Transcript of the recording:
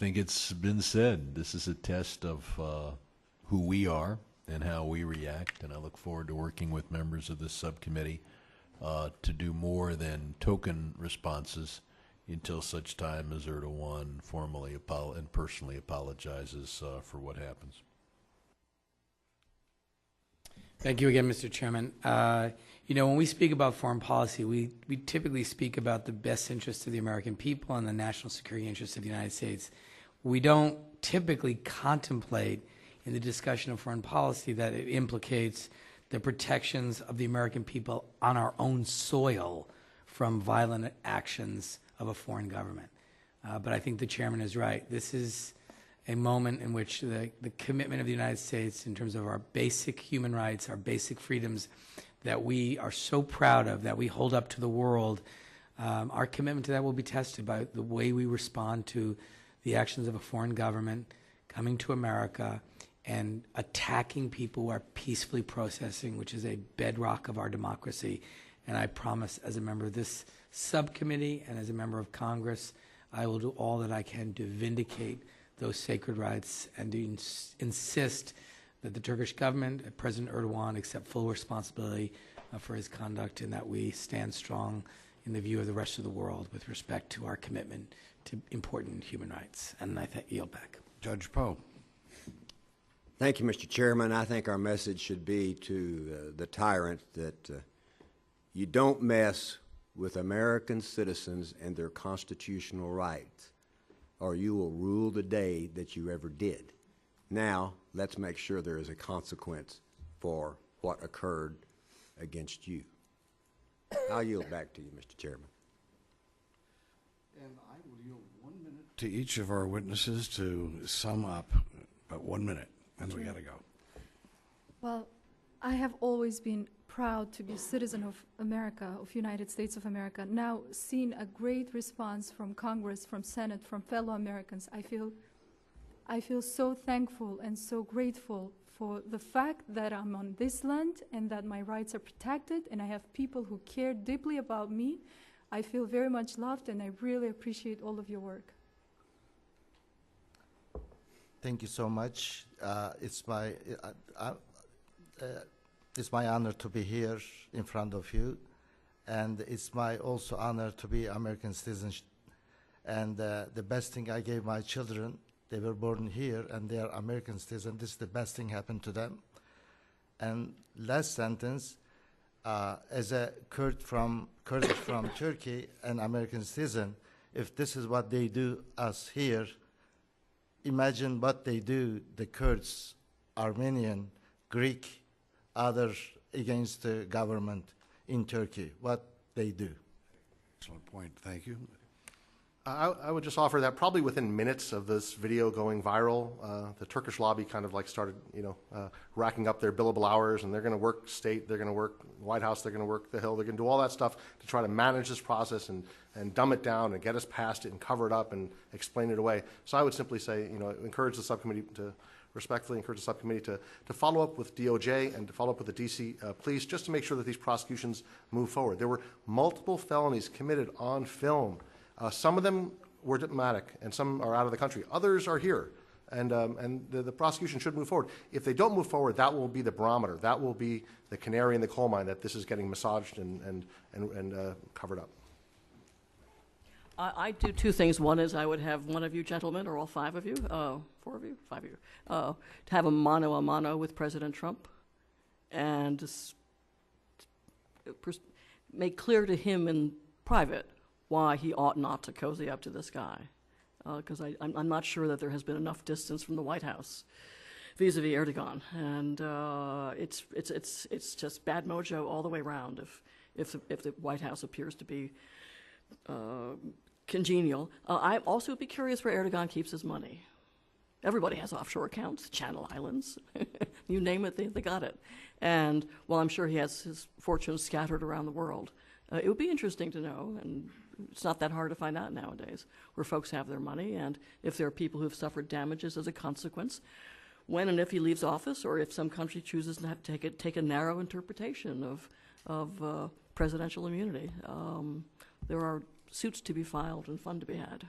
think it's been said. This is a test of who we are and how we react, and I look forward to working with members of this subcommittee to do more than token responses until such time as Erdogan formally and personally apologizes for what happens. Thank you again, Mr. Chairman. You know, when we speak about foreign policy, we typically speak about the best interests of the American people and the national security interests of the United States. We don't typically contemplate in the discussion of foreign policy that it implicates the protections of the American people on our own soil from violent actions of a foreign government. But I think the chairman is right. This is a moment in which the commitment of the United States in terms of our basic human rights, our basic freedoms that we are so proud of, that we hold up to the world, our commitment to that will be tested by the way we respond to the actions of a foreign government coming to America and attacking people who are peacefully protesting, which is a bedrock of our democracy. And I promise, as a member of this subcommittee and as a member of Congress, I will do all that I can to vindicate those sacred rights and to insist that the Turkish government, President Erdogan, accept full responsibility for his conduct, and that we stand strong in the view of the rest of the world with respect to our commitment to important human rights. And I yield back. Judge Poe. Thank you, Mr. Chairman. I think our message should be to the tyrant that you don't mess with American citizens and their constitutional rights, or you will rule the day that you ever did. Now, let's make sure there is a consequence for what occurred against you. I'll yield back to you, Mr. Chairman. And I will yield 1 minute to each of our witnesses to sum up, but 1 minute, and we got to go. Well, I have always been proud to be a citizen of America, of United States of America. Now, seeing a great response from Congress, from Senate, from fellow Americans, I feel so thankful and so grateful for the fact that I'm on this land and that my rights are protected and I have people who care deeply about me. I feel very much loved, and I really appreciate all of your work. Thank you so much. It's my honor to be here in front of you, and it's my also honor to be American citizen. And the best thing I gave my children, they were born here and they are American citizens. This is the best thing happened to them. And last sentence, as a Kurdish from Turkey, an American citizen, if this is what they do us here, imagine what they do, the Kurds, Armenian, Greek, others against the government in Turkey, what they do. Excellent point. Thank you. I would just offer that probably within minutes of this video going viral, the Turkish lobby kind of like started, racking up their billable hours, and they're going to work state, they're going to work White House, they're going to work the Hill, they're going to do all that stuff to try to manage this process and dumb it down and get us past it and cover it up and explain it away. So I would simply say, encourage the subcommittee to respectfully encourage the subcommittee to follow up with DOJ and to follow up with the DC police just to make sure that these prosecutions move forward. There were multiple felonies committed on film. Some of them were diplomatic, and some are out of the country. Others are here, and the prosecution should move forward. If they don't move forward, that will be the barometer. That will be the canary in the coal mine that this is getting massaged and covered up. I'd do two things. One is I would have one of you gentlemen, or all five of you, four of you, five of you, to have a mano with President Trump and make clear to him in private why he ought not to cozy up to this guy, because I'm not sure that there has been enough distance from the White House vis-a-vis Erdogan, and it's just bad mojo all the way around if the White House appears to be congenial. I also would be curious where Erdogan keeps his money. Everybody has offshore accounts, Channel Islands, you name it, they got it. And while I'm sure he has his fortunes scattered around the world, it would be interesting to know, and it's not that hard to find out nowadays, where folks have their money, and if there are people who have suffered damages as a consequence, when and if he leaves office, or if some country chooses to take a narrow interpretation of presidential immunity. There are suits to be filed and fun to be had.